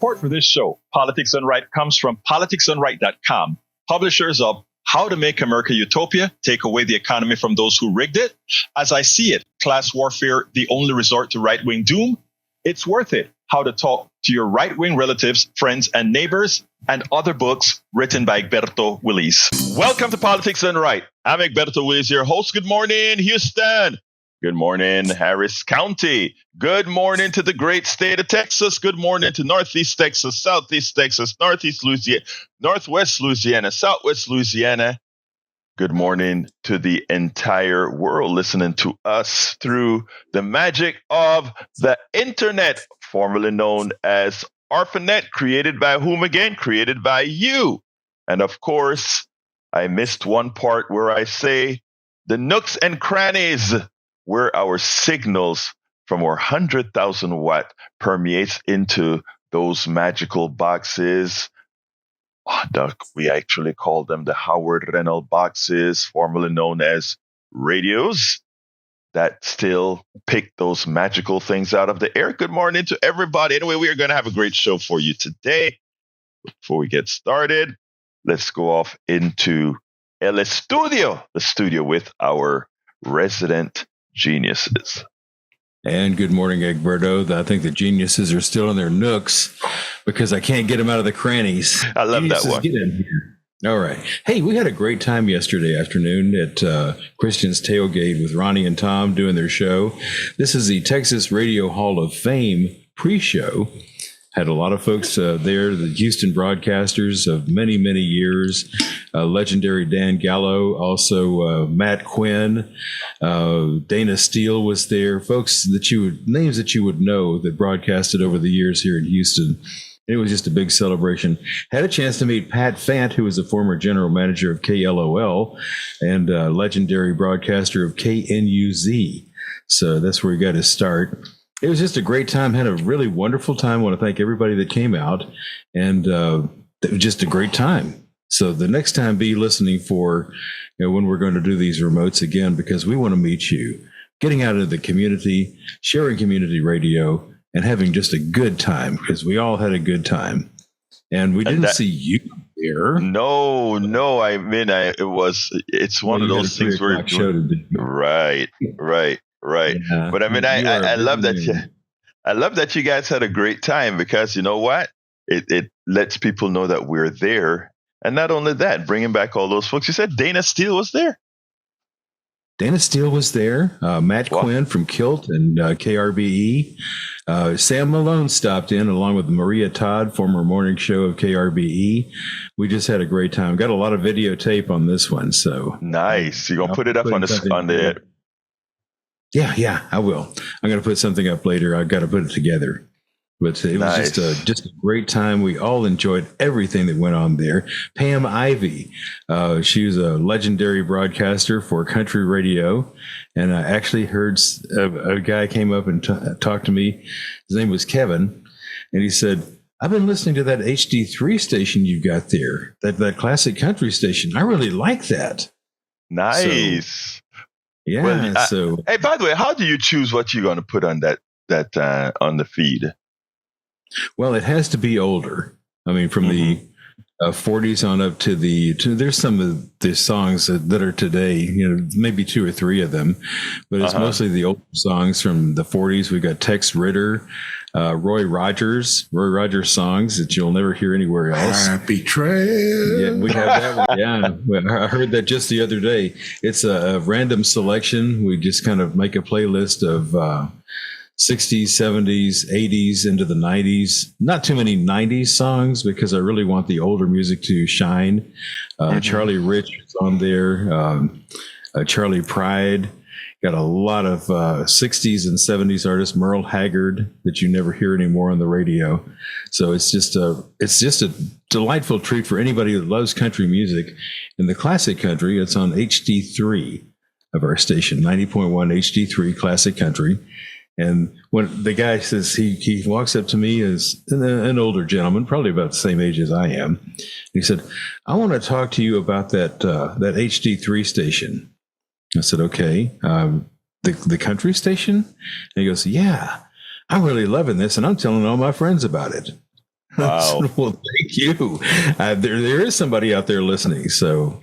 Support for this show, Politics Done Right, comes from politicsdoneright.com, publishers of How to Make America Utopia, Take Away the Economy from Those Who Rigged It, As I See It, Class Warfare, The Only Resort to Right-Wing Doom, It's Worth It, How to Talk to Your Right-Wing Relatives, Friends, and Neighbors, and other books written by Egberto, Willies. Welcome to Politics Done Right. I'm Egberto, Willies, your host. Good morning, Houston. Good morning, Harris County. Good morning to the great state of Texas. Good morning to Northeast Texas, Southeast Texas, Northeast Louisiana, Northwest Louisiana, Southwest Louisiana. Good morning to the entire world listening to us through the magic of the internet, formerly known as ARPANET, created by whom again? Created by you. And of course, I missed one part where I say the nooks and crannies where our signals from our 100,000 watt permeates into those magical boxes. We actually call them the Howard Reynolds boxes, formerly known as radios, that still pick those magical things out of the air. Good morning to everybody. Anyway, we are going to have a great show for you today. Before we get started, let's go off into El Estudio, the studio with our resident geniuses. And good morning, Egberto. I think the geniuses are still in their nooks because I can't get them out of the crannies. I love geniuses, that one. Get in here. All right. Hey, we had a great time yesterday afternoon at Christian's Tailgate with Ronnie and Tom doing their show. This is the Texas Radio Hall of Fame pre-show. Had a lot of folks there, the Houston broadcasters of many, many years. Legendary Dan Gallo, also Matt Quinn, Dana Steele was there. Folks names that you would know that broadcasted over the years here in Houston. It was just a big celebration. Had a chance to meet Pat Fant, who was a former general manager of KLOL and legendary broadcaster of KNUZ. So that's where he got his start. It was just a great time. Had a really wonderful time. I want to thank everybody that came out, and it was just a great time. So the next time, be listening for when we're going to do these remotes again, because we want to meet you, getting out into the community, sharing community radio, and having just a good time, because we all had a good time. And we didn't see you there. No. I mean, it's one of those things where right. Yeah, but I mean, I love that I love that you guys had a great time, because you know what? It lets people know that we're there. And not only that, bringing back all those folks. You said Dana Steele was there. Dana Steele was there. Matt Quinn from Kilt and KRBE. Sam Malone stopped in along with Maria Todd, former morning show of KRBE. We just had a great time. Got a lot of videotape on this one. So nice. You're going to put it up on the Yeah, I will. I'm going to put something up later. I've got to put it together. But it was just a great time. We all enjoyed everything that went on there. Pam Ivy, she was a legendary broadcaster for country radio. And I actually heard a guy came up and talked to me. His name was Kevin. And he said, I've been listening to that HD3 station you've got there, that classic country station. I really like that. Nice. Yeah. Well, hey, by the way, how do you choose what you're going to put on that on the feed? Well, it has to be older. I mean, from the 40s on up to there's some of the songs that are today, maybe two or three of them, but it's mostly the older songs from the 40s. We've got Tex Ritter, Roy Rogers songs that you'll never hear anywhere else. Happy Trail. Yeah, we have that one. Yeah, I heard that just the other day. It's a random selection. We just kind of make a playlist of 60s, 70s, 80s into the 90s. Not too many 90s songs, because I really want the older music to shine. Charlie Rich is on there. Charlie Pride. Got a lot of 60s and 70s artists. Merle Haggard, that you never hear anymore on the radio. So it's just a delightful treat for anybody that loves country music. And the classic country, it's on HD3 of our station, 90.1 HD3 Classic Country. And when the guy says, he walks up to me as an older gentleman, probably about the same age as I am. He said, I want to talk to you about that HD3 station. I said, okay, the country station? And he goes, yeah, I'm really loving this, and I'm telling all my friends about it. Wow. Well, thank you. There is somebody out there listening. So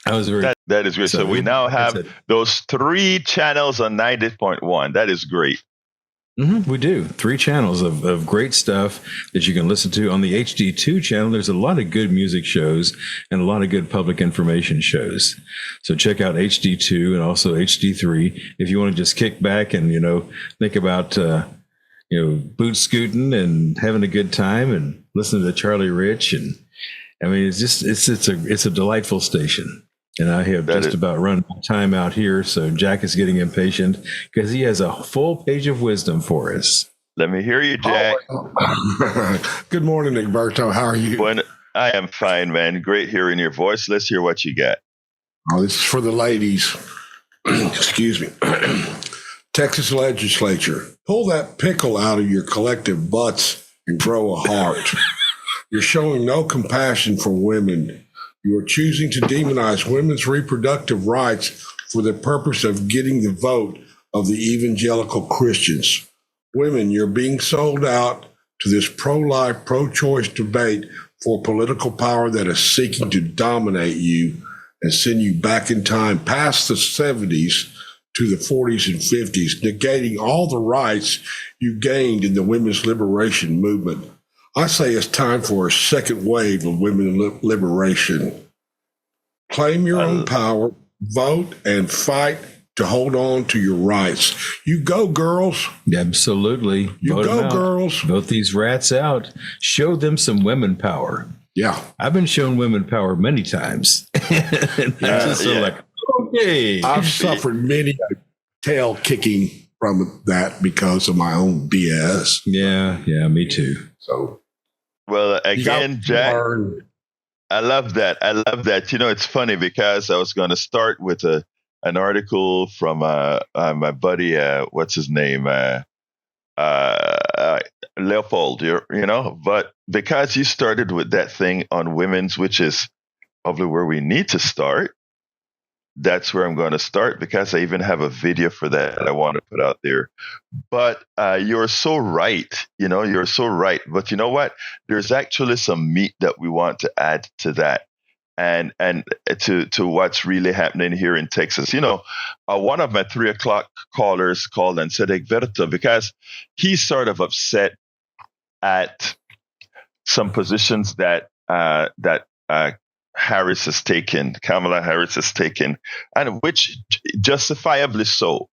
I was very. That is great. So we now have those 3 channels on 90.1. That is great. We do 3 channels of great stuff that you can listen to. On the HD2 channel, there's a lot of good music shows and a lot of good public information shows. So check out HD2 and also HD3 if you want to just kick back and, think about, boot scooting and having a good time and listening to Charlie Rich. And I mean, it's a delightful station. And I have about run out of time out here. So Jack is getting impatient because he has a full page of wisdom for us. Let me hear you, Jack. Good morning, Egberto. How are you? I am fine, man. Great hearing your voice. Let's hear what you got. Oh, this is for the ladies. Excuse me. Texas Legislature. Pull that pickle out of your collective butts and grow a heart. You're showing no compassion for women. You are choosing to demonize women's reproductive rights for the purpose of getting the vote of the evangelical Christians. Women, you're being sold out to this pro-life, pro-choice debate for political power that is seeking to dominate you and send you back in time past the 70s to the 40s and 50s, negating all the rights you gained in the women's liberation movement. I say it's time for a second wave of women's liberation. Claim your own power, vote, and fight to hold on to your rights. You go, girls. Absolutely. You go, girls. Vote these rats out. Show them some women power. Yeah. I've been shown women power many times. Okay. I've suffered many tail kicking from that because of my own BS. Yeah, me too. So. Well, again, Jack, I love that. It's funny because I was going to start with an article from my buddy, what's his name, Leopold, but because you started with that thing on women's, which is probably where we need to start, that's where I'm going to start because I even have a video for that I want to put out there. But you're so right. You're so right. But you know what? There's actually some meat that we want to add to that and to what's really happening here in Texas. One of my 3 o'clock callers called and said, Egberto, because he's sort of upset at some positions that Kamala Harris has taken, and which justifiably so.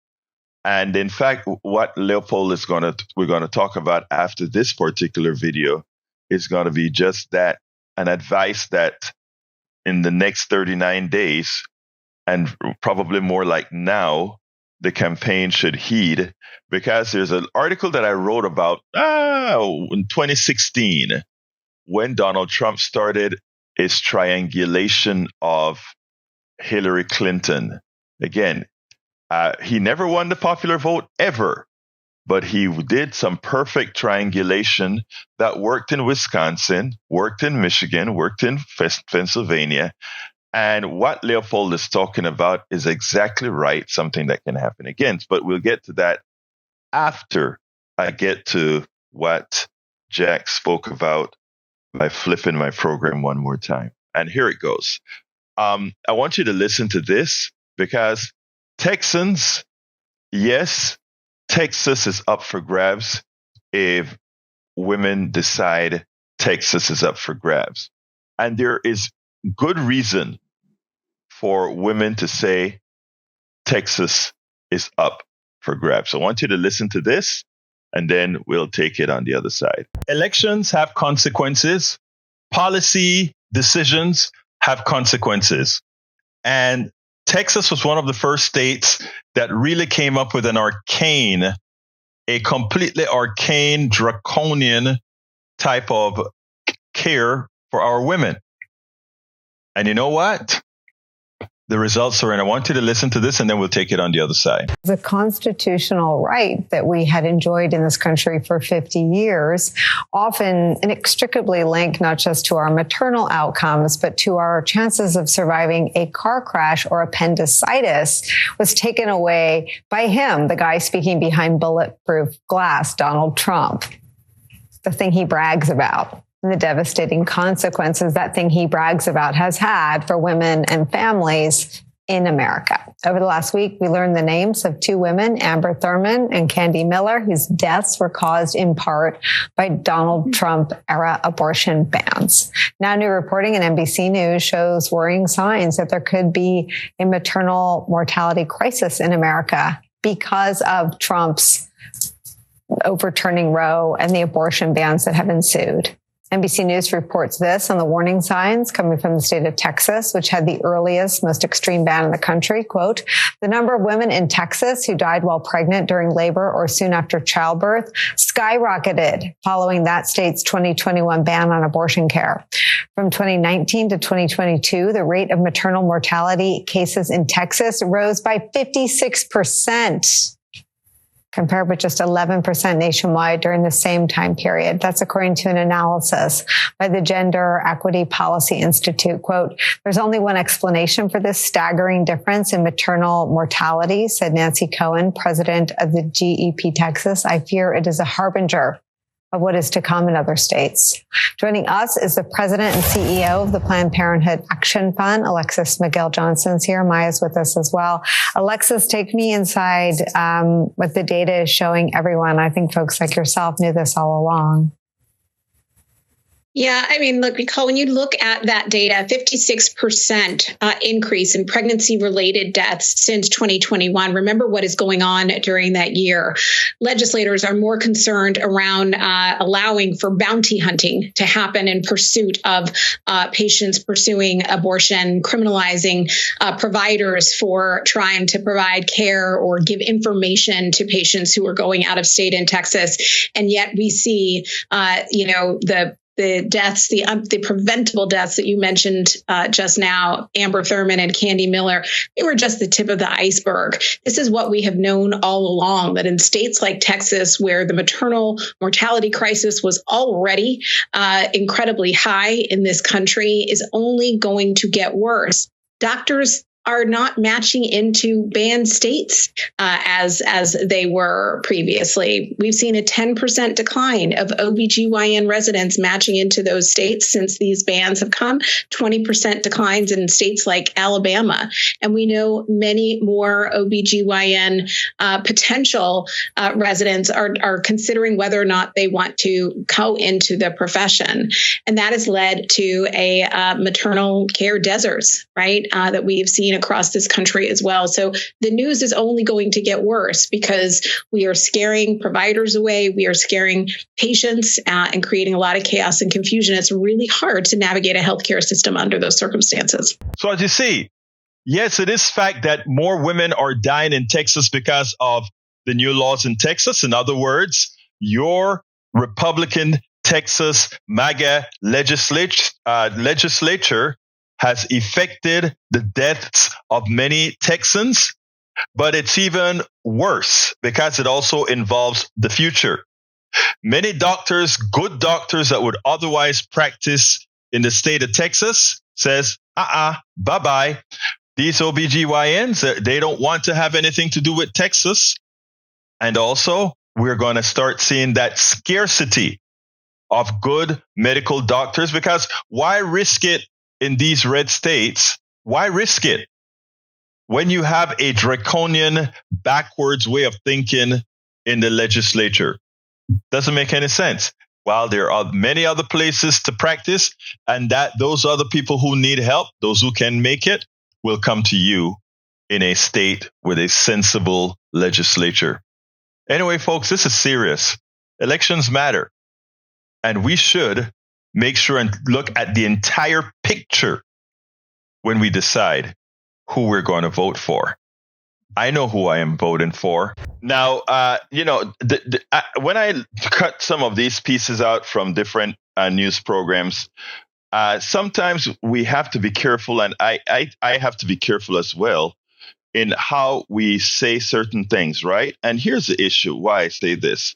And in fact, what Leopold we're going to talk about after this particular video is going to be just that, an advice that in the next 39 days, and probably more like now, the campaign should heed, because there's an article that I wrote about in 2016 when Donald Trump started his triangulation of Hillary Clinton. Again, he never won the popular vote ever, but he did some perfect triangulation that worked in Wisconsin, worked in Michigan, worked in Pennsylvania. And what Leopold is talking about is exactly right, something that can happen again. But we'll get to that after I get to what Jack spoke about by flipping my program one more time. And here it goes. I want you to listen to this because Texans, yes, Texas is up for grabs if women decide Texas is up for grabs. And there is good reason for women to say Texas is up for grabs. So I want you to listen to this, and then we'll take it on the other side. Elections have consequences. Policy decisions have consequences. And Texas was one of the first states that really came up with a completely arcane, draconian type of care for our women. And you know what? The results are in. I want you to listen to this, and then we'll take it on the other side. The constitutional right that we had enjoyed in this country for 50 years, often inextricably linked not just to our maternal outcomes, but to our chances of surviving a car crash or appendicitis, was taken away by him, the guy speaking behind bulletproof glass, Donald Trump. the thing he brags about, and the devastating consequences that thing he brags about has had for women and families in America. Over the last week, we learned the names of two women, Amber Thurman and Candy Miller, whose deaths were caused in part by Donald Trump era abortion bans. Now, new reporting in NBC News shows worrying signs that there could be a maternal mortality crisis in America because of Trump's overturning Roe and the abortion bans that have ensued. NBC News reports this on the warning signs coming from the state of Texas, which had the earliest, most extreme ban in the country. Quote, the number of women in Texas who died while pregnant during labor or soon after childbirth skyrocketed following that state's 2021 ban on abortion care. From 2019 to 2022, the rate of maternal mortality cases in Texas rose by 56%. compared with just 11% nationwide during the same time period. That's according to an analysis by the Gender Equity Policy Institute. Quote, there's only one explanation for this staggering difference in maternal mortality, said Nancy Cohen, president of the GEP Texas. I fear it is a harbinger of what is to come in other states. Joining us is the president and CEO of the Planned Parenthood Action Fund, Alexis Miguel Johnson's here. Maya's with us as well. Alexis, take me inside what the data is showing everyone. I think folks like yourself knew this all along. Yeah, I mean, look, Nicole, when you look at that data, 56% increase in pregnancy-related deaths since 2021. Remember what is going on during that year. Legislators are more concerned around allowing for bounty hunting to happen in pursuit of patients pursuing abortion, criminalizing providers for trying to provide care or give information to patients who are going out of state in Texas. And yet we see, the deaths, the preventable deaths that you mentioned just now, Amber Thurman and Candy Miller, they were just the tip of the iceberg. This is what we have known all along, that in states like Texas, where the maternal mortality crisis was already incredibly high in this country, is only going to get worse. Doctors are not matching into banned states as they were previously. We've seen a 10% decline of OBGYN residents matching into those states since these bans have come, 20% declines in states like Alabama. And we know many more OBGYN potential residents are considering whether or not they want to go into the profession. And that has led to a maternal care deserts, right, that we've seen across this country as well. So the news is only going to get worse because we are scaring providers away. We are scaring patients and creating a lot of chaos and confusion. It's really hard to navigate a healthcare system under those circumstances. So as you see, yes, it is fact that more women are dying in Texas because of the new laws in Texas. In other words, your Republican Texas MAGA legislature has affected the deaths of many Texans, but it's even worse because it also involves the future. Many doctors, good doctors that would otherwise practice in the state of Texas says, bye-bye. These OBGYNs, they don't want to have anything to do with Texas. And also, we're going to start seeing that scarcity of good medical doctors, because why risk it in these red states? Why risk it when you have a draconian, backwards way of thinking in the legislature? Doesn't make any sense. While there are many other places to practice, and that those other people who need help, those who can make it, will come to you in a state with a sensible legislature. Anyway, folks, this is serious. Elections matter. And we should make sure and look at the entire picture when we decide who we're going to vote for. I know who I am voting for. Now, when I cut some of these pieces out from different news programs, sometimes we have to be careful, and I have to be careful as well in how we say certain things, right? And here's the issue why I say this.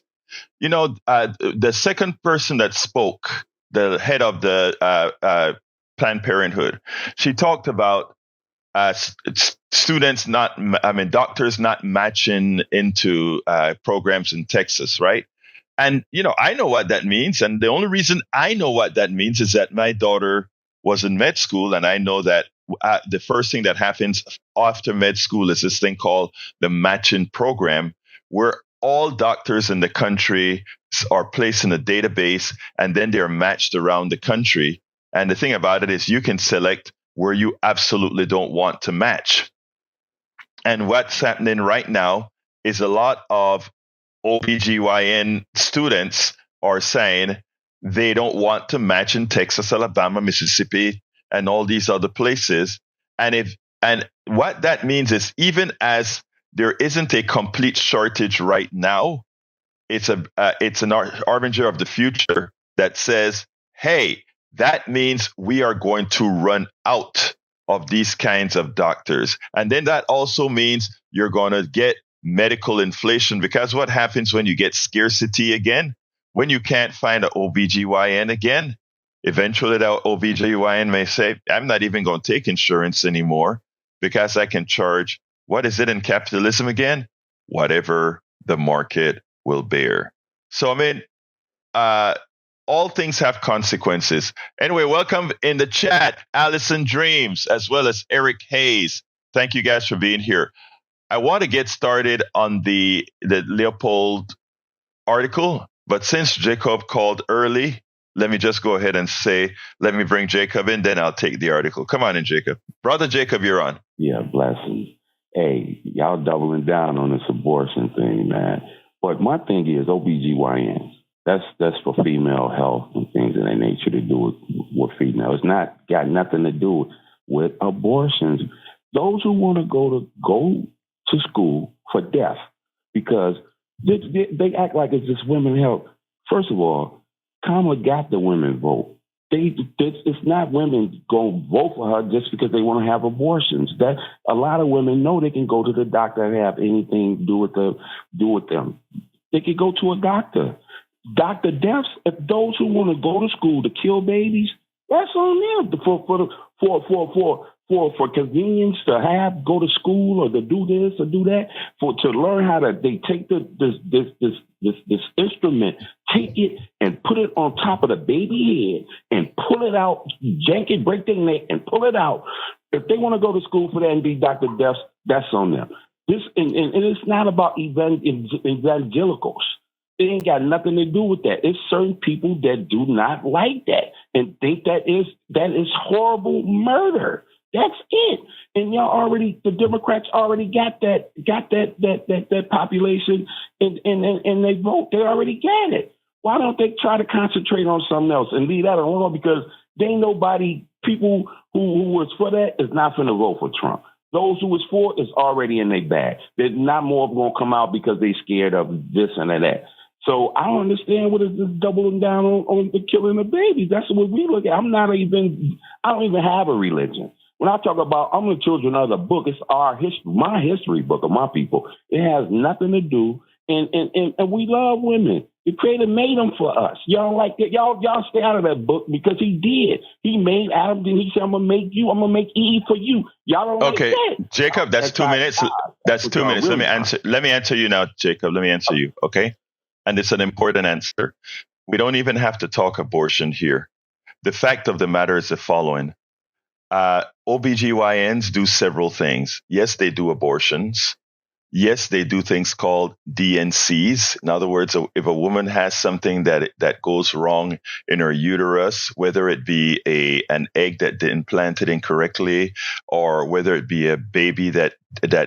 The second person that spoke, the head of the Planned Parenthood, she talked about doctors not matching into programs in Texas, right? And, I know what that means. And the only reason I know what that means is that my daughter was in med school. And I know that the first thing that happens after med school is this thing called the matching program, where all doctors in the country are placed in a database and then they're matched around the country. And the thing about it is you can select where you absolutely don't want to match. And what's happening right now is a lot of OBGYN students are saying they don't want to match in Texas, Alabama, Mississippi, and all these other places. And what that means is, even as there isn't a complete shortage right now, it's an harbinger of the future that says, hey, that means we are going to run out of these kinds of doctors. And then that also means you're going to get medical inflation, because what happens when you get scarcity again? When you can't find an OBGYN again, eventually that OBGYN may say, I'm not even going to take insurance anymore because I can charge, what is it in capitalism again? Whatever the market will bear. So, all things have consequences. Anyway, welcome in the chat, Allison Dreams, as well as Eric Hayes. Thank you guys for being here. I want to get started on the Leopold article, but since Jacob called early, let me just go ahead and say, let me bring Jacob in, then I'll take the article. Come on in, Jacob. Brother Jacob, you're on. Yeah, blessings. Hey, y'all doubling down on this abortion thing, man. But my thing is OBGYNs. That's for female health and things of that nature to do with female. It's not got nothing to do with abortions. Those who want to go to school for death, because they act like it's just women's health. First of all, Kamala got the women vote. It's not women going to vote for her just because they want to have abortions. That a lot of women know they can go to the doctor and have anything to do with them. They could go to a doctor. Doctor deaths, if those who want to go to school to kill babies, that's on them for convenience to go to school or to do this or do that, to learn how to they take this instrument, take it and put it on top of the baby head and pull it out, jank it, break their neck and pull it out. If they want to go to school for that and be Dr. Deaths, that's on them. And it's not about evangelicals. It ain't got nothing to do with that. It's certain people that do not like that and think that is horrible murder. That's it. And the Democrats already got that population and they vote. They already got it. Why don't they try to concentrate on something else and leave that alone? Because there ain't nobody, people who was for that is not going to vote for Trump. Those who was for is already in their bag. There's not more going to come out because they scared of this and that. So I don't understand what is this doubling down on the killing of babies. That's what we look at. I don't even have a religion. When I talk about I'm the children of the book, it's my history book of my people. It has nothing to do, and we love women. The Creator made them for us. Y'all like that? Y'all stay out of that book because He did. He made Adam, then He said, "I'm gonna make you. I'm gonna make Eve for you." Y'all don't okay, like that. Jacob. That's 2 minutes. That's 2 minutes. Let me answer you now, Jacob. Let me answer you. Okay. And it's an important answer. We don't even have to talk abortion here. The fact of the matter is the following. OBGYNs do several things. Yes, they do abortions. Yes, they do things called DNCs. In other words, if a woman has something that goes wrong in her uterus, whether it be an egg that implanted incorrectly, or whether it be a baby that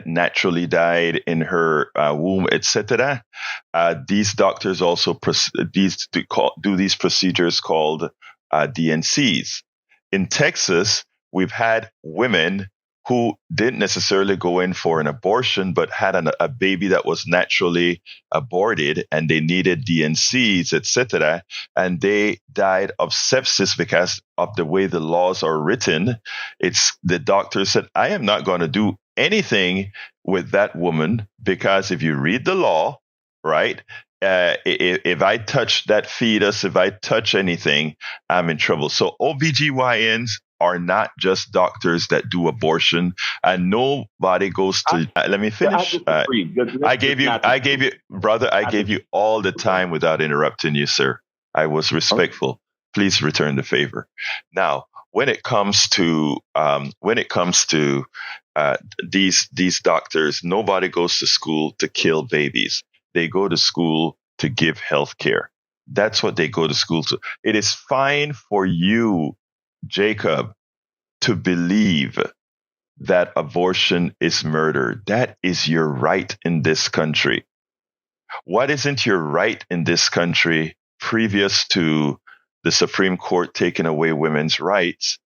naturally died in her womb, etc., these doctors also do these procedures called DNCs. In Texas, we've had women who didn't necessarily go in for an abortion, but had a baby that was naturally aborted and they needed DNCs, etc. And they died of sepsis because of the way the laws are written. The doctor said, I am not going to do anything with that woman because if you read the law, right, if I touch that fetus, if I touch anything, I'm in trouble. So OBGYNs are not just doctors that do abortion, and nobody goes to. Let me finish. I gave you, brother. I gave you all the time without interrupting you, sir. I was respectful. Please return the favor. Now, when it comes to these doctors, nobody goes to school to kill babies. They go to school to give health care. That's what they go to school to. It is fine for you, Jacob, to believe that abortion is murder. That is your right in this country. What isn't your right in this country previous to the Supreme Court taking away women's rights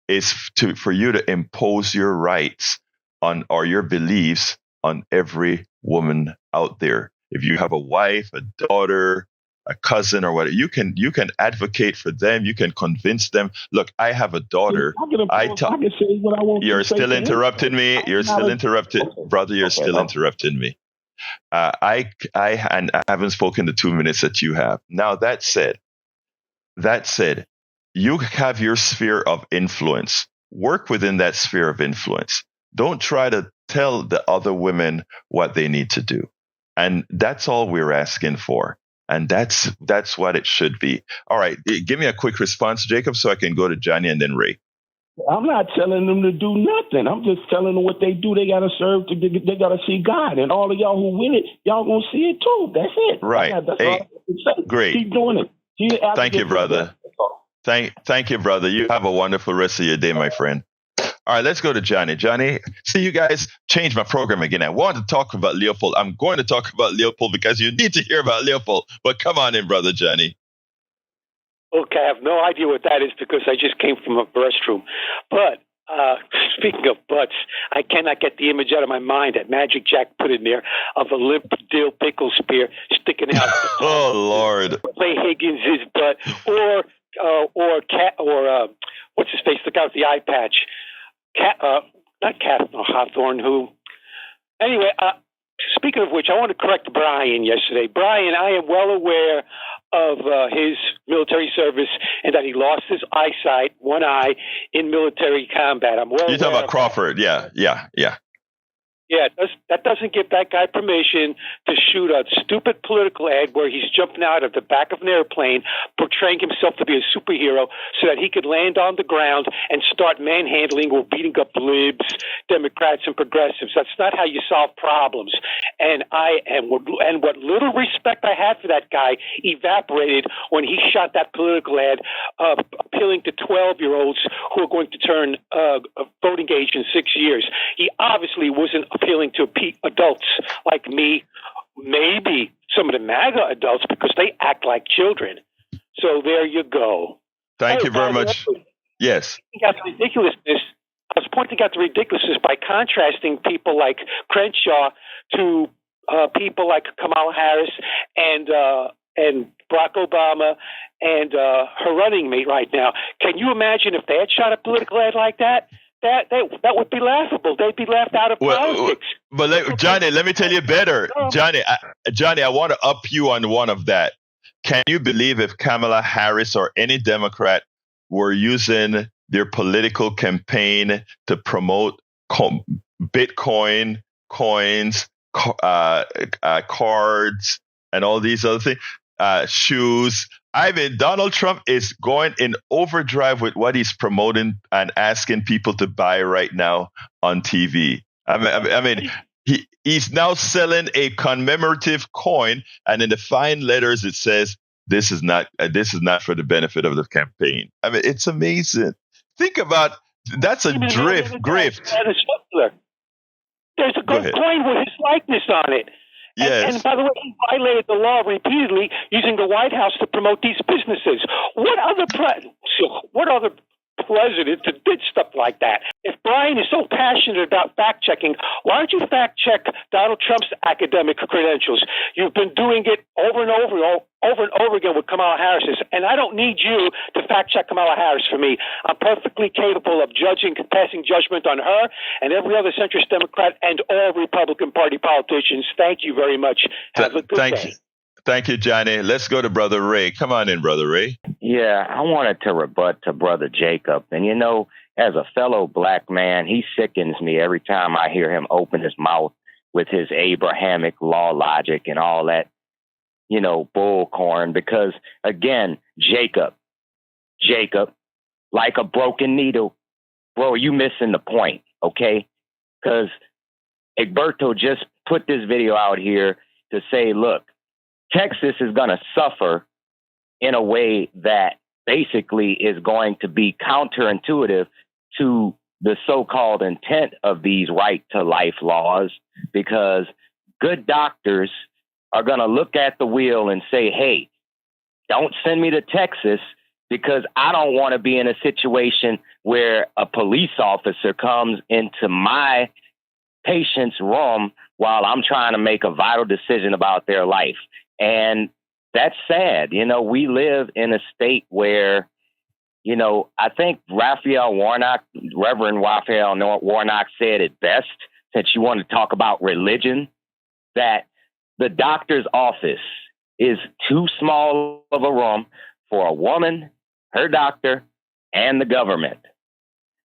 is for you to impose your rights on or your beliefs on every woman out there. If you have a wife, a daughter, a cousin, or whatever, you can advocate for them. You can convince them. Look, I have a daughter. You're still interrupting me. You're still interrupted, brother. You're still interrupting me. I haven't spoken the 2 minutes that you have. Now that said, you have your sphere of influence. Work within that sphere of influence. Don't try to tell the other women what they need to do. And that's all we're asking for. And that's what it should be. All right. Give me a quick response, Jacob, so I can go to Johnny and then Ray. I'm not telling them to do nothing. I'm just telling them what they do. They got to serve. They got to see God. And all of y'all who win it, y'all going to see it too. That's it. Right. That's all I can say. Great. Keep doing it. Thank you, brother. Thank you, brother. You have a wonderful rest of your day, my friend. All right, let's go to Johnny. Johnny, see, you guys changed my program again. I wanted to talk about Leopold. I'm going to talk about Leopold because you need to hear about Leopold. But come on in, brother Johnny. Okay, I have no idea what that is because I just came from a restroom. But speaking of butts, I cannot get the image out of my mind that Magic Jack put in there of a limp dill pickle spear sticking out. Oh, Lord. Clay Higgins' butt, or what's his face? The guy with the eye patch. Hawthorne, who. Anyway, speaking of which, I want to correct Brian yesterday. Brian, I am well aware of his military service and that he lost his eyesight, one eye, in military combat. I'm well. You're talking about Crawford, yeah. Yeah, that doesn't give that guy permission to shoot a stupid political ad where he's jumping out of the back of an airplane, portraying himself to be a superhero so that he could land on the ground and start manhandling or beating up libs, Democrats, and progressives. That's not how you solve problems. And what little respect I had for that guy evaporated when he shot that political ad appealing to 12-year-olds who are going to turn voting age in 6 years. He obviously wasn't appealing to adults like me, maybe some of the MAGA adults, because they act like children. So there you go. Thank you very much. Yes. I was pointing out the ridiculousness by contrasting people like Crenshaw to people like Kamala Harris and Barack Obama and her running mate right now. Can you imagine if they had shot a political ad like that? That would be laughable. They'd be laughed out of politics. But Johnny, let me tell you better. Johnny, I want to up you on one of that. Can you believe if Kamala Harris or any Democrat were using their political campaign to promote Bitcoin, coins, cards, and all these other things, shoes? I mean, Donald Trump is going in overdrive with what he's promoting and asking people to buy right now on TV. I mean, he's now selling a commemorative coin, and in the fine letters it says, "This is not for the benefit of the campaign." I mean, it's amazing. Think about that's a grift. There's a gold coin with his likeness on it. Yes. And by the way, he violated the law repeatedly using the White House to promote these businesses. What other president did stuff like that? If Brian is so passionate about fact-checking, why don't you fact-check Donald Trump's academic credentials? You've been doing it over and over again with Kamala Harris's, and I don't need you to fact-check Kamala Harris for me. I'm perfectly capable of passing judgment on her and every other centrist Democrat and all Republican Party politicians. Thank you very much. Have a good day. Thank you, Johnny. Let's go to Brother Ray. Come on in, Brother Ray. Yeah, I wanted to rebut to Brother Jacob. And, as a fellow black man, he sickens me every time I hear him open his mouth with his Abrahamic law logic and all that, bullcorn. Because, again, Jacob, like a broken needle, bro, you missing the point, okay? Because Egberto just put this video out here to say, look, Texas is going to suffer in a way that basically is going to be counterintuitive to the so-called intent of these right to life laws, because good doctors are going to look at the wheel and say, hey, don't send me to Texas because I don't want to be in a situation where a police officer comes into my patient's room while I'm trying to make a vital decision about their life. And that's sad. We live in a state where, I think Reverend Raphael Warnock said it best, since you want to talk about religion, that the doctor's office is too small of a room for a woman, her doctor, and the government.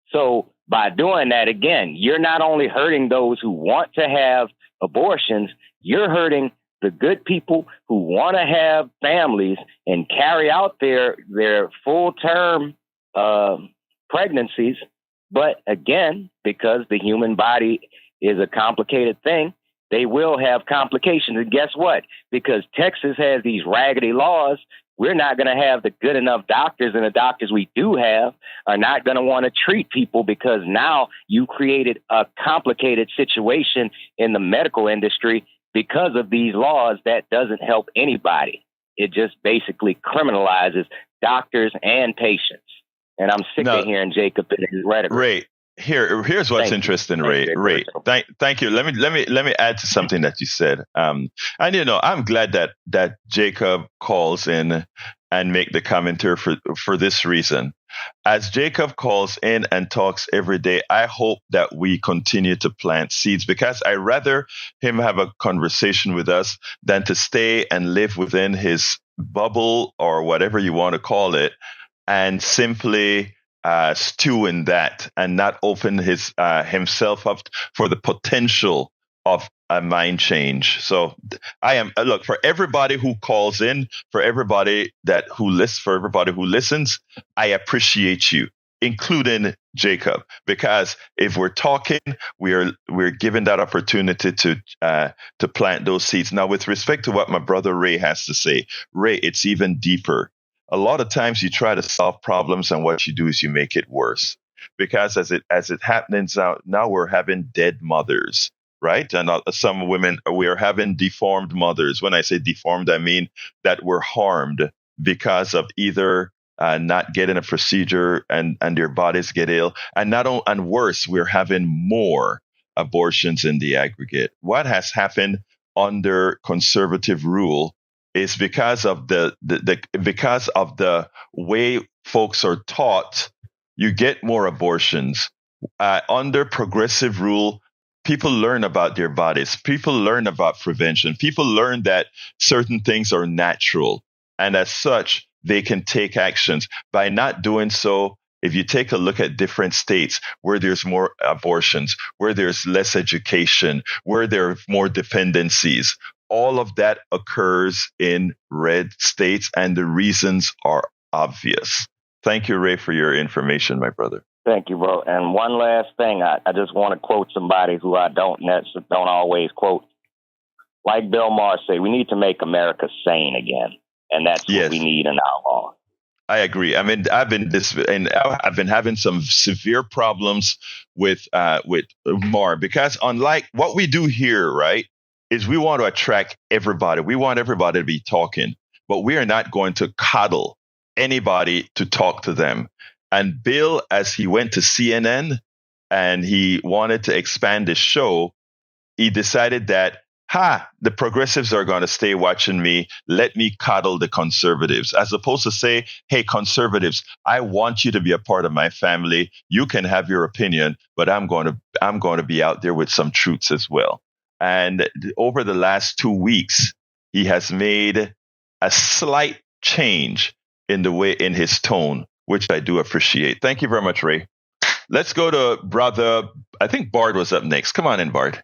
So by doing that, again, you're not only hurting those who want to have abortions, you're hurting the good people who want to have families and carry out their full-term pregnancies. But again, because the human body is a complicated thing, they will have complications. And guess what? Because Texas has these raggedy laws, we're not going to have the good enough doctors, and the doctors we do have are not going to want to treat people, because now you created a complicated situation in the medical industry because of these laws that doesn't help anybody. It just basically criminalizes doctors and patients. And I'm sick of hearing Jacob and his rhetoric. Ray, here's what's interesting, Ray. Thank you. Let me add to something that you said. And I'm glad that Jacob calls in and make the commentary for this reason. As Jacob calls in and talks every day, I hope that we continue to plant seeds, because I rather him have a conversation with us than to stay and live within his bubble, or whatever you want to call it, and simply stew in that and not open himself up for the potential of a mind change. So I am, look, for everybody who calls in, for everybody who listens, I appreciate you, including Jacob, because if we're talking, we're given that opportunity to plant those seeds. Now, with respect to what my brother Ray has to say, Ray, it's even deeper. A lot of times you try to solve problems, and what you do is you make it worse, because as it happens now we're having dead mothers, right? And some women, we are having deformed mothers. When I say deformed, I mean that were harmed because of either not getting a procedure and their bodies get ill, and worse, we're having more abortions in the aggregate. What has happened under conservative rule is because of the way folks are taught, you get more abortions. Under progressive rule, people learn about their bodies. People learn about prevention. People learn that certain things are natural, and as such, they can take actions. By not doing so, if you take a look at different states where there's more abortions, where there's less education, where there are more dependencies, all of that occurs in red states, and the reasons are obvious. Thank you, Ray, for your information, my brother. Thank you, bro. And one last thing, I just want to quote somebody who I don't always quote. Like Bill Maher said, we need to make America sane again, and that's what we need in our law. I agree. I mean, I've been having some severe problems with Maher, because unlike what we do here, right, is we want to attract everybody. We want everybody to be talking, but we are not going to coddle anybody to talk to them. And Bill, as he went to CNN and he wanted to expand his show, he decided that, the progressives are going to stay watching me. Let me coddle the conservatives, as opposed to say, hey, conservatives, I want you to be a part of my family. You can have your opinion, but I'm going to be out there with some truths as well. And over the last 2 weeks, he has made a slight change in his tone, which I do appreciate. Thank you very much, Ray. Let's go to brother. I think Bard was up next. Come on in, Bard.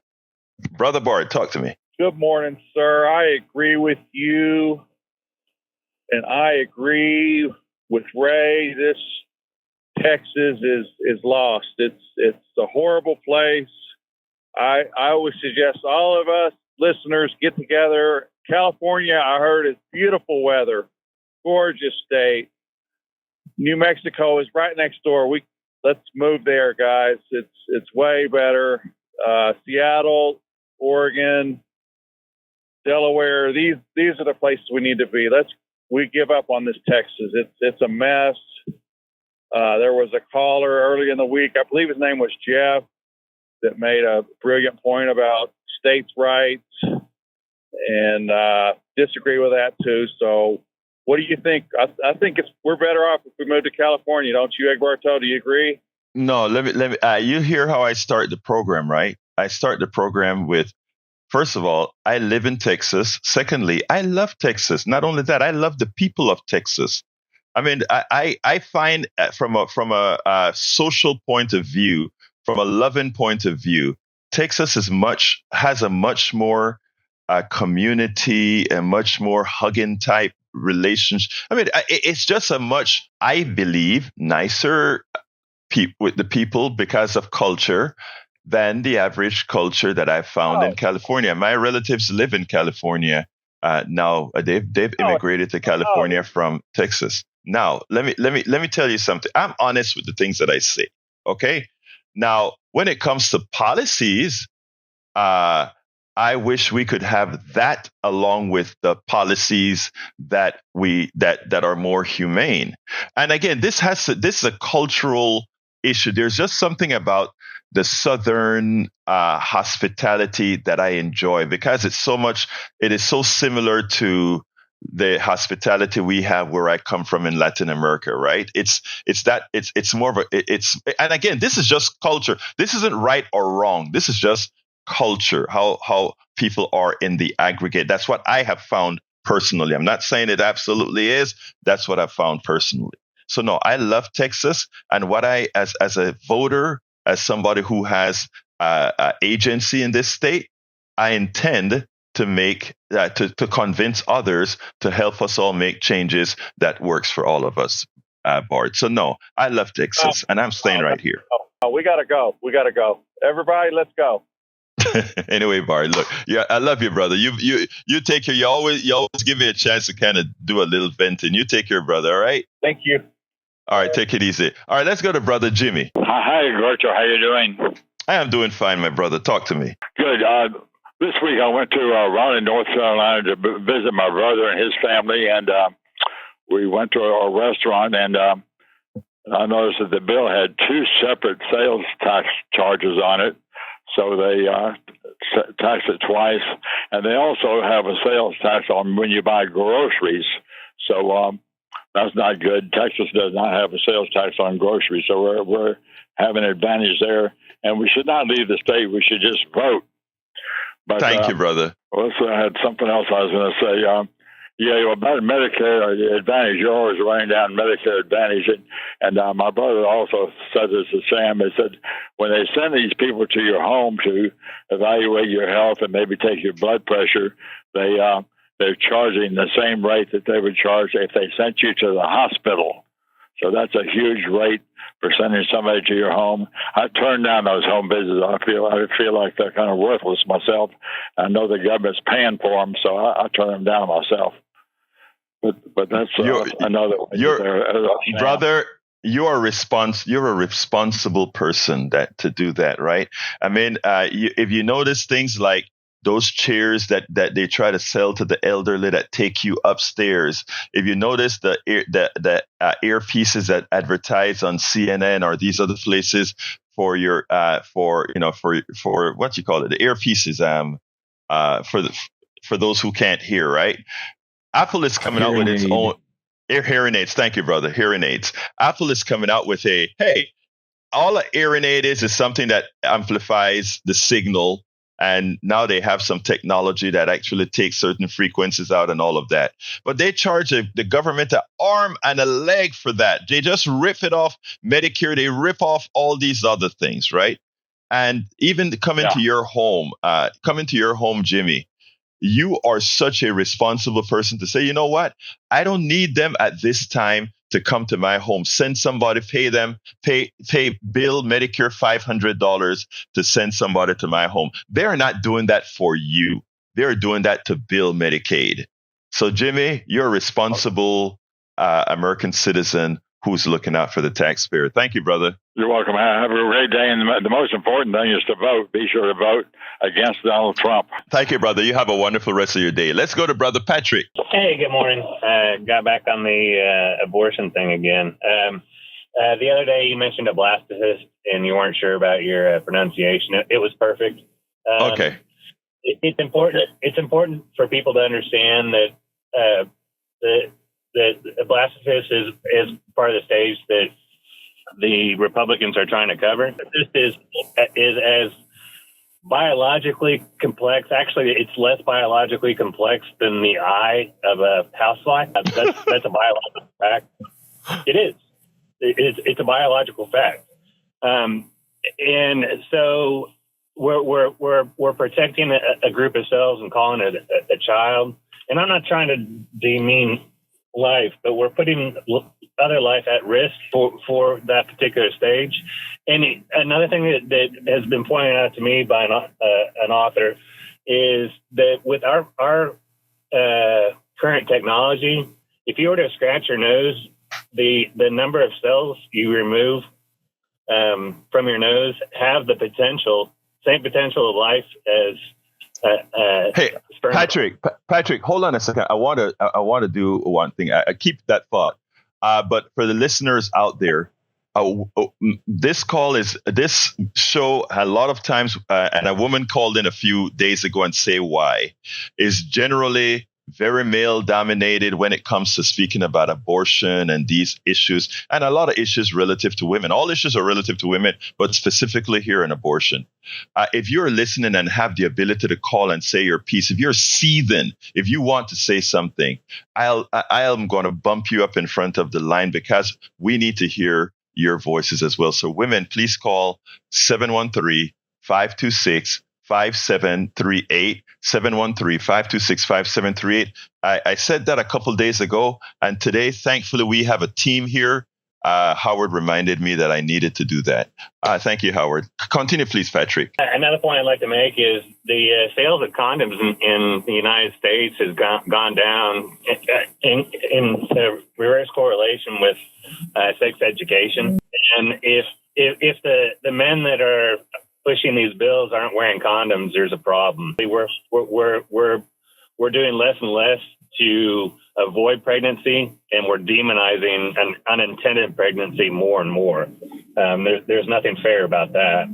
Brother Bard, talk to me. Good morning, sir. I agree with you, and I agree with Ray. This Texas is lost. It's a horrible place. I would suggest all of us listeners get together. California, I heard, is beautiful weather, gorgeous state. New Mexico is right next door. Let's move there, guys. It's way better. Seattle, Oregon, Delaware. These are the places we need to be. We give up on this Texas. It's a mess. There was a caller early in the week, I believe his name was Jeff, that made a brilliant point about states' rights, and disagree with that too. So what do you think? I think we're better off if we move to California, don't you, Egberto? Do you agree? No, let me. You hear how I start the program, right? I start the program with, first of all, I live in Texas. Secondly, I love Texas. Not only that, I love the people of Texas. I mean, I find from a social point of view, from a loving point of view, Texas has a much more community, a much more hugging type relationship. I mean, it's just a much, I believe, nicer with the people because of culture than the average culture that I've found in California. My relatives live in California now. They've immigrated to California from Texas. Now, let me tell you something. I'm honest with the things that I say. Okay. Now, when it comes to policies, I wish we could have that along with the policies that are more humane. And again, this is a cultural issue. There's just something about the Southern hospitality that I enjoy because it is so similar to the hospitality we have where I come from in Latin America, right? It's more of and again, this is just culture. This isn't right or wrong. This is just culture, how people are in the aggregate. That's what I have found personally. I'm not saying it absolutely is. That's what I've found personally. So no, I love Texas, and what as a voter, as somebody who has agency in this state, I intend to make to convince others to help us all make changes that works for all of us, Bart. So no, I love Texas, and I'm staying right here. We gotta go. Everybody, let's go. Anyway, Bart, look, yeah, I love you, brother. You take care. You always give me a chance to kind of do a little venting. You take care, brother. All right. Thank you. All right, take it easy. All right, let's go to brother Jimmy. Hi, Egberto. How you doing? I am doing fine, my brother. Talk to me. Good. This week I went to Raleigh, North Carolina to visit my brother and his family, and we went to a restaurant, and I noticed that the bill had two separate sales tax charges on it. So they tax it twice, and they also have a sales tax on when you buy groceries. So that's not good. Texas does not have a sales tax on groceries, so we're having an advantage there. And we should not leave the state. We should just vote. But, thank you, brother. I had something else I was going to say. About Medicare Advantage, you're always running down Medicare Advantage. And my brother also said this to Sam. He said, when they send these people to your home to evaluate your health and maybe take your blood pressure, they're charging the same rate that they would charge if they sent you to the hospital. So that's a huge rate for sending somebody to your home. I turn down those home visits. I feel like they're kind of worthless myself. I know the government's paying for them, so I turn them down myself. But that's another. Brother, you're a responsible person to do that, right? I mean, if you notice things like those chairs that they try to sell to the elderly that take you upstairs. If you notice the earpieces that advertise on CNN or these other places for your for what you call it, the earpieces for those who can't hear, right? Apple is coming out with its own hearing aids. Thank you, brother. Hearing aids. Apple is coming out with all a hearing aid is something that amplifies the signal And now they have some technology that actually takes certain frequencies out and all of that. But they charge the government an arm and a leg for that. They just rip it off Medicare. They rip off all these other things, right? And even coming to your home, Jimmy, you are such a responsible person to say, you know what? I don't need them at this time to come to my home. Send somebody, pay bill Medicare $500 to send somebody to my home. They're not doing that for you. They're doing that to bill Medicaid. So, Jimmy, you're a responsible American citizen who's looking out for the taxpayer. Thank you, brother. You're welcome. Have a great day. And the most important thing is to vote. Be sure to vote against Donald Trump. Thank you, brother. You have a wonderful rest of your day. Let's go to Brother Patrick. Hey, good morning. Got back on the abortion thing again. The other day you mentioned a blasphemous and you weren't sure about your pronunciation. It was perfect. Okay. It's important. It's important for people to understand that that blasphemous is part of the stage that the Republicans are trying to cover. This is as biologically complex. Actually, it's less biologically complex than the eye of a housefly. That's a biological fact. It is. It's a biological fact. And so we're protecting a group of cells and calling it a child. And I'm not trying to demean life, but we're putting other life at risk for that particular stage. And another thing that has been pointed out to me by an author is that with our current technology, if you were to scratch your nose, the number of cells you remove from your nose have the same potential of life as hey, Patrick, hold on a second. I want to do one thing. I keep that thought. But for the listeners out there, this show a lot of times, and a woman called in a few days ago and say why, is generally very male dominated when it comes to speaking about abortion and these issues, and a lot of issues relative to women. All issues are relative to women, but specifically here in abortion. If you're listening and have the ability to call and say your piece, if you're seething, if you want to say something, I am going to bump you up in front of the line because we need to hear your voices as well. So women, please call 713-526-5738, 713-526-5738. I said that a couple days ago, and today, thankfully, we have a team here. Howard reminded me that I needed to do that. Thank you, Howard. Continue, please, Patrick. Another point I'd like to make is the sales of condoms in the United States has gone down in reverse correlation with sex education. And if the men that are pushing these bills aren't wearing condoms, there's a problem. We're doing less and less to avoid pregnancy, and we're demonizing an unintended pregnancy more and more. There's nothing fair about that.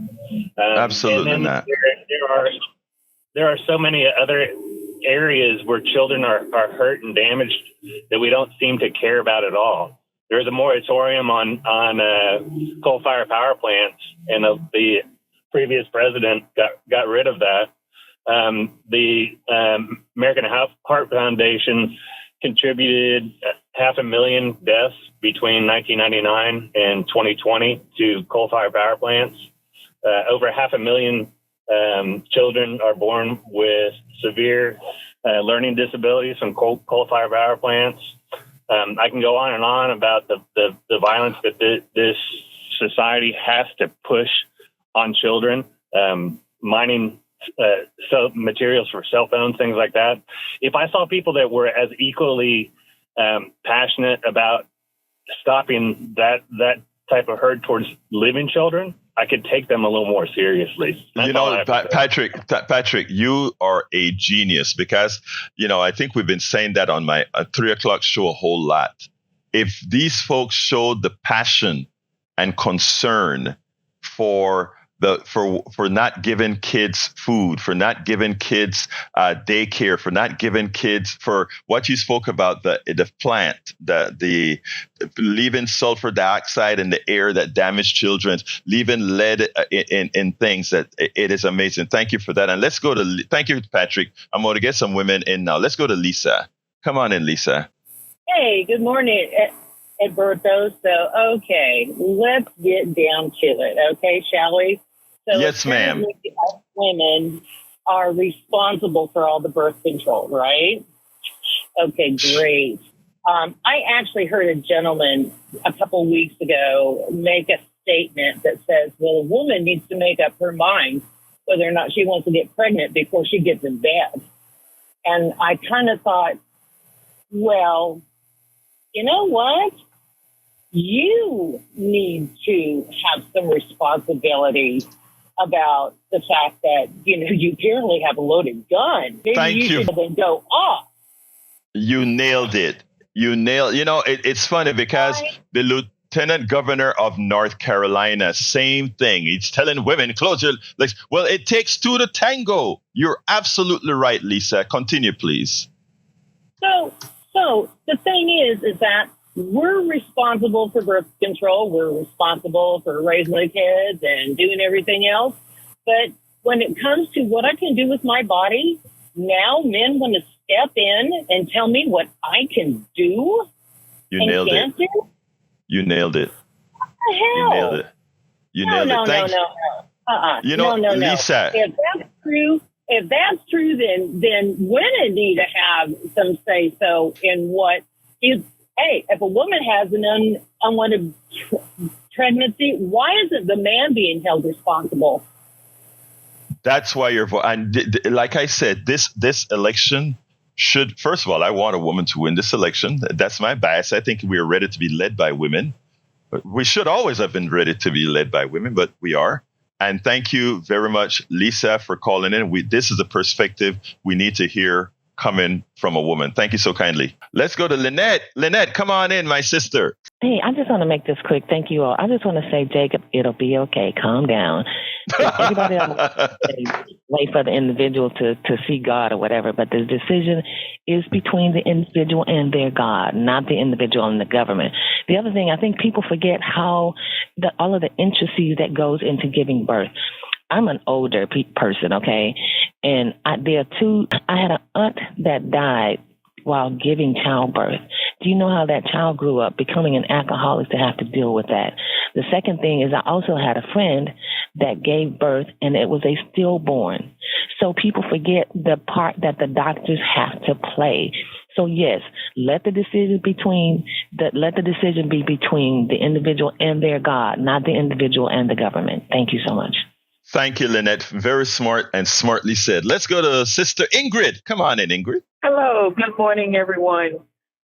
Absolutely not. There are so many other areas where children are hurt and damaged that we don't seem to care about at all. There's a moratorium on coal-fired power plants, and the previous president got rid of that. The American Heart Foundation contributed 500,000 deaths between 1999 and 2020 to coal-fired power plants. Over 500,000 children are born with severe learning disabilities from coal-fired power plants. I can go on and on about the violence that this society has to push on children, mining materials for cell phones, things like that. If I saw people that were as equally passionate about stopping that type of hurt towards living children, I could take them a little more seriously. Patrick, you are a genius because, I think we've been saying that on my 3 o'clock show a whole lot. If these folks showed the passion and concern for for not giving kids food, for not giving kids daycare, for not giving kids, for what you spoke about, the plant, the leaving sulfur dioxide in the air that damage children, leaving lead in things. That it is amazing. Thank you for that. And let's go to, thank you, Patrick. I'm going to get some women in now. Let's go to Lisa. Come on in, Lisa. Hey, good morning, Egberto. So, okay, let's get down to it, okay, shall we? So yes, ma'am. Women are responsible for all the birth control, right? Okay, great. I actually heard a gentleman a couple weeks ago make a statement that says, well, a woman needs to make up her mind whether or not she wants to get pregnant before she gets in bed. And I kind of thought, well, you know what? You need to have some responsibility about the fact that, you apparently have a loaded gun. Maybe Thank you. should then go off. You nailed it. It's funny because the lieutenant governor of North Carolina, same thing. He's telling women, close your legs. Well, it takes two to tango. You're absolutely right, Lisa. Continue, please. So the thing is that we're responsible for birth control. We're responsible for raising the kids and doing everything else. But when it comes to what I can do with my body, now men want to step in and tell me what I can do. You nailed it. You nailed it. What the hell? You nailed it. You nailed it. No. Lisa. If that's true, then women need to have some say so in what is. Hey, if a woman has an unwanted pregnancy, why isn't the man being held responsible? That's why and like I said, this election should, first of all, I want a woman to win this election. That's my bias. I think we are ready to be led by women. We should always have been ready to be led by women, but we are. And thank you very much, Lisa, for calling in. This is a perspective we need to hear coming from a woman. Thank you so kindly. Let's go to Lynette. Lynette, come on in, my sister. Hey, I just want to make this quick. Thank you all. I just want to say, Jacob, it'll be okay. Calm down. Everybody else wait for the individual to see God or whatever, but the decision is between the individual and their God, not the individual and the government. The other thing, I think people forget how all of the intricacies that goes into giving birth. I'm an older person, okay? And I had an aunt that died while giving childbirth. Do you know how that child grew up becoming an alcoholic to have to deal with that? The second thing is I also had a friend that gave birth and it was a stillborn. So people forget the part that the doctors have to play. So yes, let the decision be between the individual and their God, not the individual and the government. Thank you so much. Thank you, Lynette. Very smart and smartly said. Let's go to Sister Ingrid. Come on in, Ingrid. Hello. Good morning, everyone.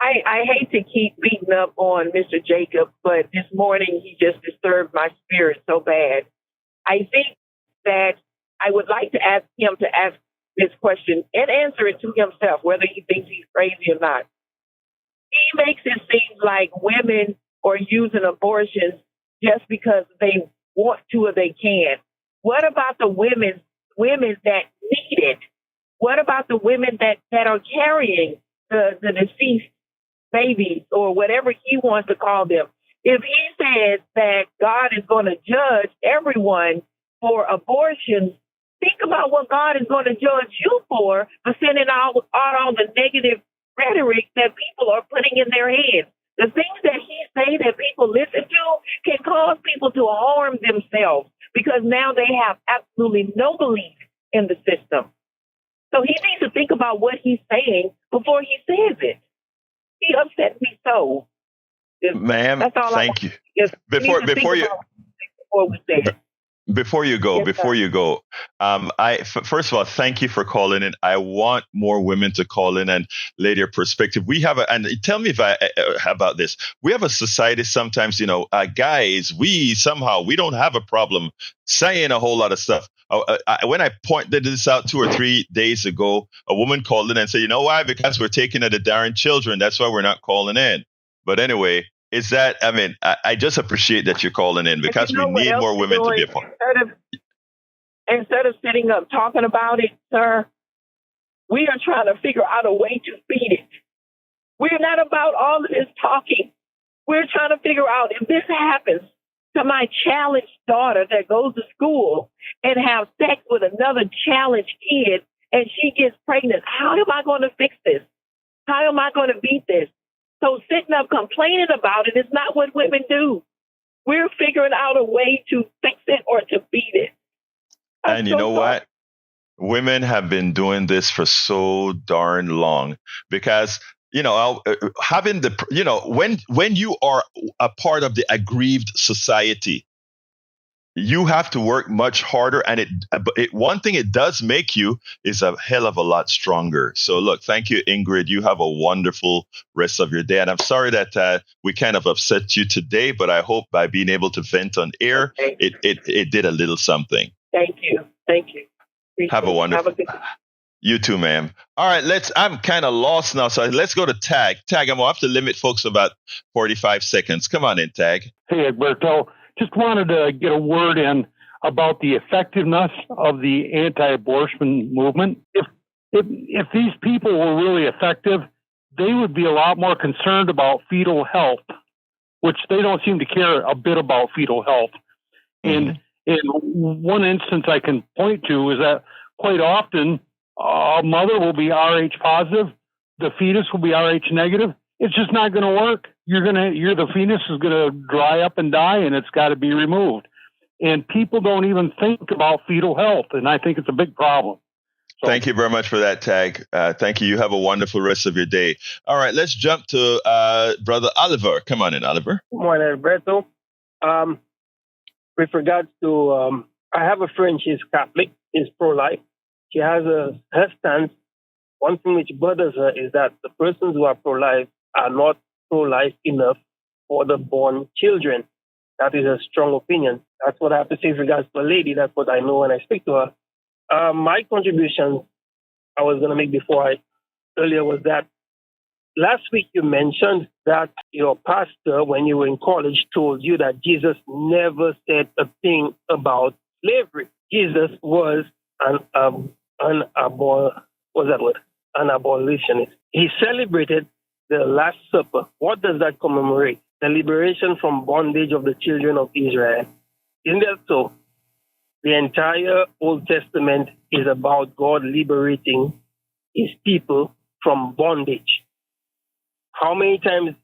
I hate to keep beating up on Mr. Jacob, but this morning he just disturbed my spirit so bad. I think that I would like to ask him to ask this question and answer it to himself, whether he thinks he's crazy or not. He makes it seem like women are using abortions just because they want to or they can. What about the women that need it? What about the women that are carrying the deceased babies or whatever he wants to call them? If he says that God is going to judge everyone for abortions, think about what God is going to judge you for sending out all the negative rhetoric that people are putting in their heads. The things that he say that people listen to can cause people to harm themselves because now they have absolutely no belief in the system. So he needs to think about what he's saying before he says it. He upset me so. Ma'am, thank you. Before you go, first of all, thank you for calling in. I want more women to call in and lay their perspective. And tell me if about this. We have a society sometimes, guys, we don't have a problem saying a whole lot of stuff. When I pointed this out 2 or 3 days ago, a woman called in and said, you know why? Because we're taking at the darn children. That's why we're not calling in. But anyway, I just appreciate that you're calling in because we need more women to be a part. instead of sitting up talking about it, sir, we are trying to figure out a way to beat it. We're not about all of this talking. We're trying to figure out if this happens to my challenged daughter that goes to school and have sex with another challenged kid and she gets pregnant, how am I going to fix this? How am I going to beat this? So sitting up complaining about it is not what women do. We're figuring out a way to fix it or to beat it. And you know what? Women have been doing this for so darn long because, having when you are a part of the aggrieved society, you have to work much harder. And one thing it does make you is a hell of a lot stronger. So look, thank you, Ingrid. You have a wonderful rest of your day. And I'm sorry that we kind of upset you today, but I hope by being able to vent on air, it did a little something. Thank you. Thank you. Have a wonderful. You too, ma'am. All right, I'm kind of lost now, so let's go to Tag. Tag, I'm going to have to limit folks about 45 seconds. Come on in, Tag. Hey, Egberto. Just wanted to get a word in about the effectiveness of the anti-abortion movement. If these people were really effective, they would be a lot more concerned about fetal health, which they don't seem to care a bit about fetal health. And in one instance I can point to is that quite often a mother will be Rh positive, the fetus will be Rh negative. It's just not going to work. The fetus is going to dry up and die, and it's got to be removed. And people don't even think about fetal health, and I think it's a big problem. So, thank you very much for that, Tag. Thank you. You have a wonderful rest of your day. All right, let's jump to Brother Oliver. Come on in, Oliver. Good morning, Egberto. With regards to, I have a friend, she's Catholic, is pro-life. She has her stance. One thing which bothers her is that the persons who are pro-life are not pro-life enough for the born children. That is a strong opinion. That's what I have to say with regards to a lady. That's what I know when I speak to her. My contribution I was going to make earlier was that last week you mentioned that your pastor, when you were in college, told you that Jesus never said a thing about slavery. Jesus was an abolitionist. He celebrated the Last Supper. What does that commemorate? The liberation from bondage of the children of Israel. Isn't that so? The entire Old Testament is about God liberating his people from bondage. How many times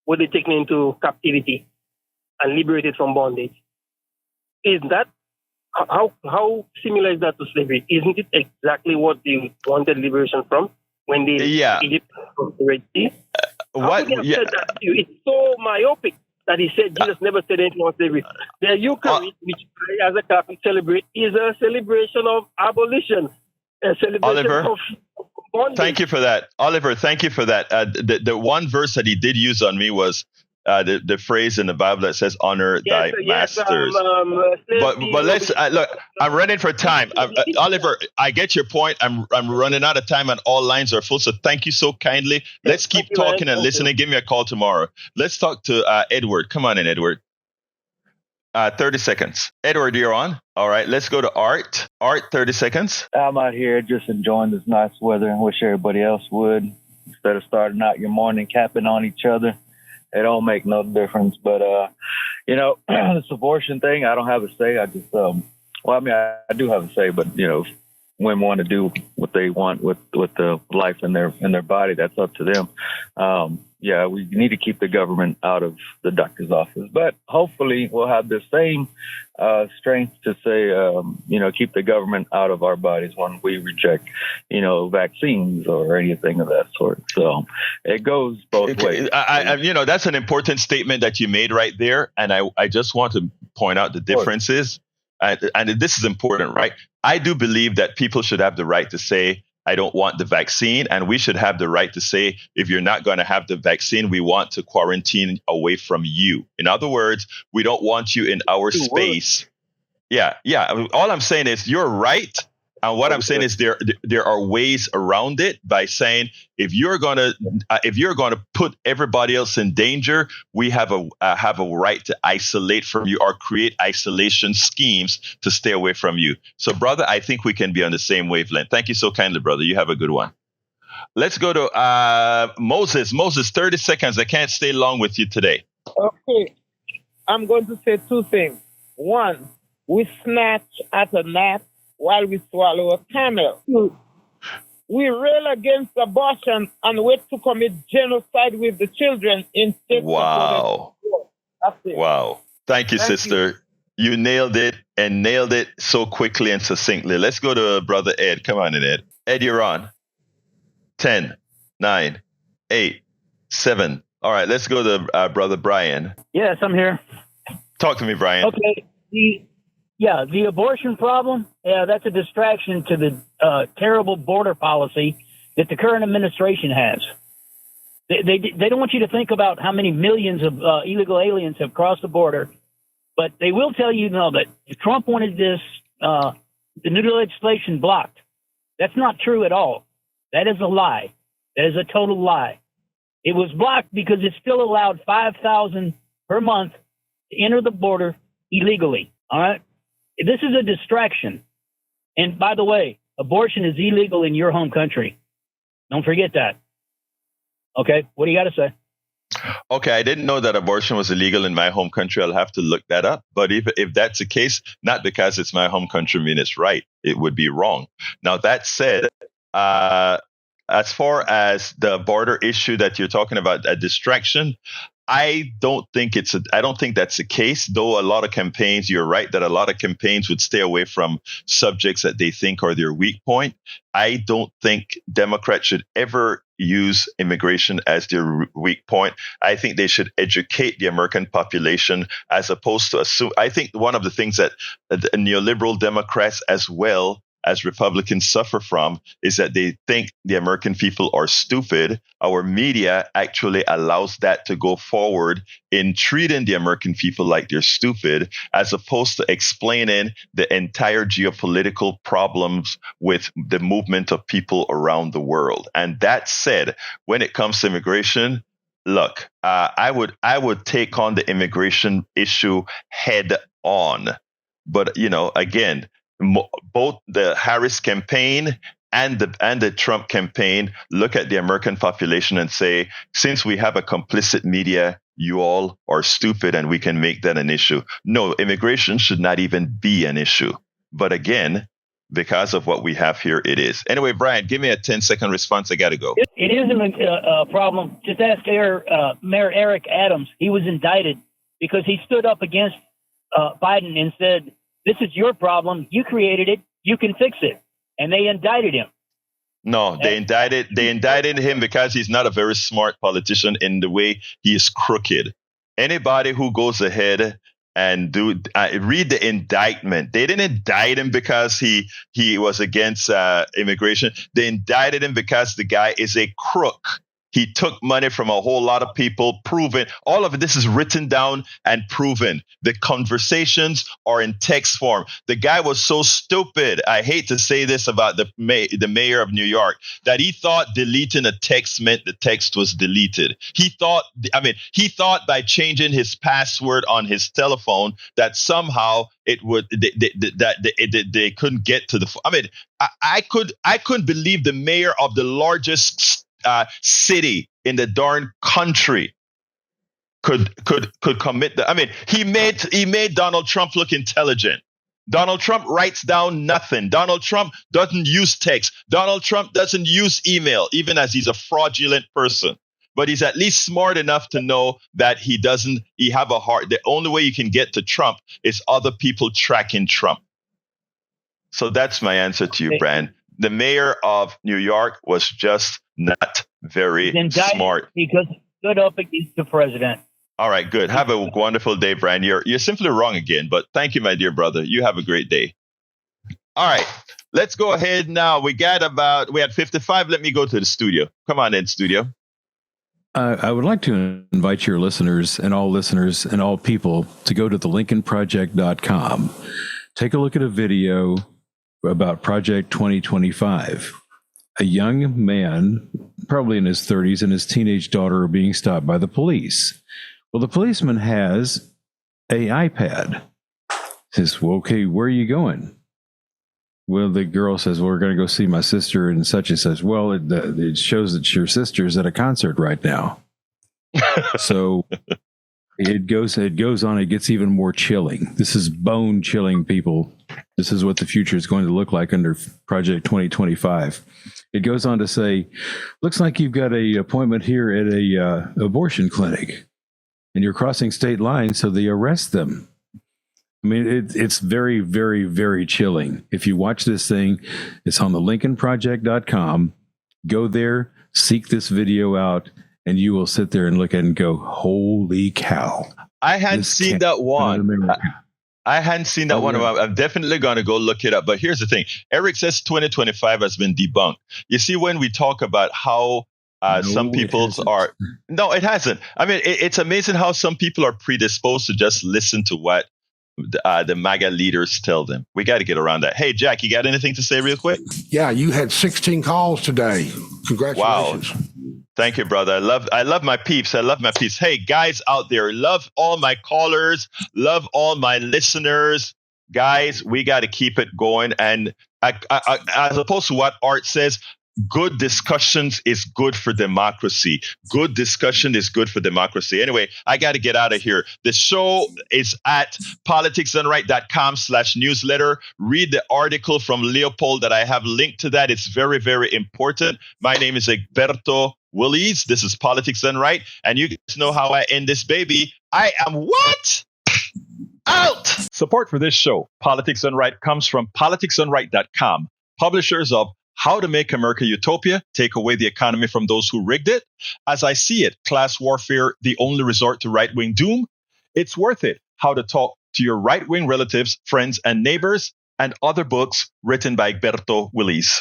were they taken into captivity and liberated from bondage? Is that how similar is that to slavery? Isn't it exactly what they wanted liberation from when they Egypt from the Red Sea? How could he have said that to you? It's so myopic that he said Jesus never said anything about slavery. The Eucharist, which I as a Catholic celebrate, is a celebration of abolition, a celebration Oliver, of bondage. Thank you for that. Oliver, thank you for that. The one verse that he did use on me was the phrase in the Bible that says, honor thy masters. But let's look, I'm running for time. Oliver, I get your point. I'm running out of time and all lines are full. So thank you so kindly. Let's keep talking and listening. Give me a call tomorrow. Let's talk to Edward. Come on in, Edward. 30 seconds. Edward, you're on. All right, let's go to Art. Art, 30 seconds. I'm out here just enjoying this nice weather and wish everybody else would. Instead of starting out your morning capping on each other, it don't make no difference. But, this abortion thing, I don't have a say. I just, I do have a say, but, women want to do what they want with the life in their body. That's up to them. We need to keep the government out of the doctor's office, but hopefully we'll have the same strength to say, keep the government out of our bodies when we reject, vaccines or anything of that sort. So it goes both ways. That's an important statement that you made right there. And I just want to point out the differences. And this is important, right? I do believe that people should have the right to say, I don't want the vaccine. And we should have the right to say, if you're not going to have the vaccine, we want to quarantine away from you. In other words, we don't want you in our space. Yeah. All I'm saying is you're right. And what I'm saying is there are ways around it by saying if you're gonna put everybody else in danger, we have a right to isolate from you or create isolation schemes to stay away from you. So, brother, I think we can be on the same wavelength. Thank you so kindly, brother. You have a good one. Let's go to Moses. Moses, 30 seconds. I can't stay long with you today. Okay, I'm going to say two things. One, we snatch at a gnat while we swallow a camel. We rail against abortion and wait to commit genocide with the children instead. Wow. Wow. Thank you, sister. You nailed it and nailed it so quickly and succinctly. Let's go to Brother Ed. Come on in, Ed. Ed, you're on. 10, 9, 8, 7. All right, let's go to Brother Brian. Yes, I'm here. Talk to me, Brian. Okay. The abortion problem, that's a distraction to the terrible border policy that the current administration has. They don't want you to think about how many millions of illegal aliens have crossed the border, but they will tell you that if Trump wanted this, the new legislation blocked. That's not true at all. That is a lie. That is a total lie. It was blocked because it still allowed 5,000 per month to enter the border illegally. All right. This is a distraction. And by the way, abortion is illegal in your home country. Don't forget that. Okay. What do you got to say? Okay. I didn't know that abortion was illegal in my home country. I'll have to look that up. But if that's the case, not because it's my home country mean it's right. It would be wrong. Now, that said, as far as the border issue that you're talking about, a distraction, I don't think that's the case, though a lot of campaigns, you're right, that a lot of campaigns would stay away from subjects that they think are their weak point. I don't think Democrats should ever use immigration as their weak point. I think they should educate the American population as opposed to assume. I think one of the things that the neoliberal Democrats as well as Republicans suffer from is that they think the American people are stupid. Our media actually allows that to go forward in treating the American people like they're stupid, as opposed to explaining the entire geopolitical problems with the movement of people around the world. And that said, when it comes to immigration, look, I would take on the immigration issue head on. But, again, both the Harris campaign and the Trump campaign look at the American population and say, since we have a complicit media, you all are stupid and we can make that an issue. No, immigration should not even be an issue. But again, because of what we have here, it is. Anyway, Brian, give me a 10-second response. I got to go. It is a problem. Just ask Mayor Eric Adams. He was indicted because he stood up against Biden and said, this is your problem. You created it. You can fix it. And they indicted him. No, they indicted him because he's not a very smart politician in the way he is crooked. Anybody who goes ahead and read the indictment. They didn't indict him because he was against immigration. They indicted him because the guy is a crook. He took money from a whole lot of people, proven. All of this is written down and proven. The conversations are in text form. The guy was so stupid. I hate to say this about the mayor of New York, that he thought deleting a text meant the text was deleted. He thought by changing his password on his telephone that somehow it would they couldn't get to the. I couldn't believe the mayor of the largest city in the darn country could commit that. He made Donald Trump look intelligent. Donald Trump writes down nothing. Donald Trump doesn't use text. Donald Trump doesn't use email, even as he's a fraudulent person. But he's at least smart enough to know that he have a heart. The only way you can get to Trump is other people tracking Trump. So that's my answer to you, Brand. The mayor of New York was just not very smart. Because he stood up against the president. All right, good. Have a wonderful day, Brian. You're simply wrong again, but thank you, my dear brother. You have a great day. All right, let's go ahead now. We had 55. Let me go to the studio. Come on in, studio. I would like to invite your listeners and all people to go to thelincolnproject.com. Take a look at a video about Project 2025. A young man, probably in his 30s, and his teenage daughter are being stopped by the police. Well, the policeman has an iPad. Says, well, okay, where are you going? Well, the girl says, well, we're going to go see my sister, and such. And says, well, it shows that your sister's at a concert right now. So it goes on. It gets even more chilling. This is bone chilling, people. This is what the future is going to look like under Project 2025. It goes on to say, looks like you've got an appointment here at a abortion clinic, and you're crossing state lines, so they arrest them. I mean, it's very, very, very chilling. If you watch this thing, it's on the LincolnProject.com. Go there, seek this video out, and you will sit there and look at it and go, holy cow. I hadn't seen that one. I hadn't seen that one. I'm definitely going to go look it up. But here's the thing. Eric says 2025 has been debunked. You see, when we talk about how some people are... No, it hasn't. I mean, it's amazing how some people are predisposed to just listen to what the MAGA leaders tell them. We got to get around that. Hey, Jack, you got anything to say real quick? Yeah, you had 16 calls today. Congratulations. Wow. Thank you, brother. I love my peeps. I love my peeps. Hey, guys out there, love all my callers, love all my listeners. Guys, we got to keep it going. And as opposed to what Art says, good discussions is good for democracy. Good discussion is good for democracy. Anyway, I got to get out of here. The show is at politicsdoneright.com/newsletter. Read the article from Leopold that I have linked to that. It's very, very important. My name is Egberto Willies. This is Politics Done Right. And you guys know how I end this baby. I am what? Out. Support for this show, Politics Done Right, comes from politicsdoneright.com, publishers of How to Make America Utopia, Take Away the Economy from Those Who Rigged It. As I See It, Class Warfare, The Only Resort to Right-Wing Doom. It's Worth It, How to Talk to Your Right-Wing Relatives, Friends, and Neighbors, and other books written by Egberto Willies.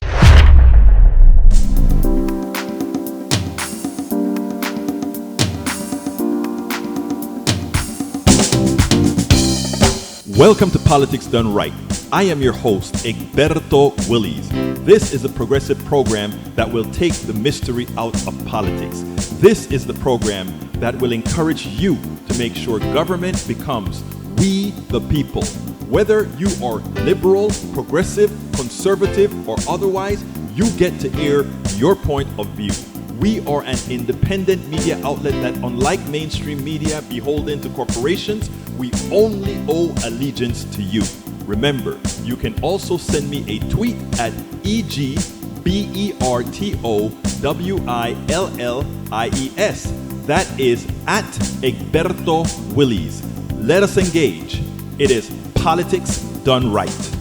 Welcome to Politics Done Right. I am your host, Egberto Willies. This is a progressive program that will take the mystery out of politics. This is the program that will encourage you to make sure government becomes we the people. Whether you are liberal, progressive, conservative, or otherwise, you get to air your point of view. We are an independent media outlet that, unlike mainstream media beholden to corporations, we only owe allegiance to you. Remember, you can also send me a tweet at EGBERTOWILLIES. That is at Egberto Willies. Let us engage. It is Politics Done Right.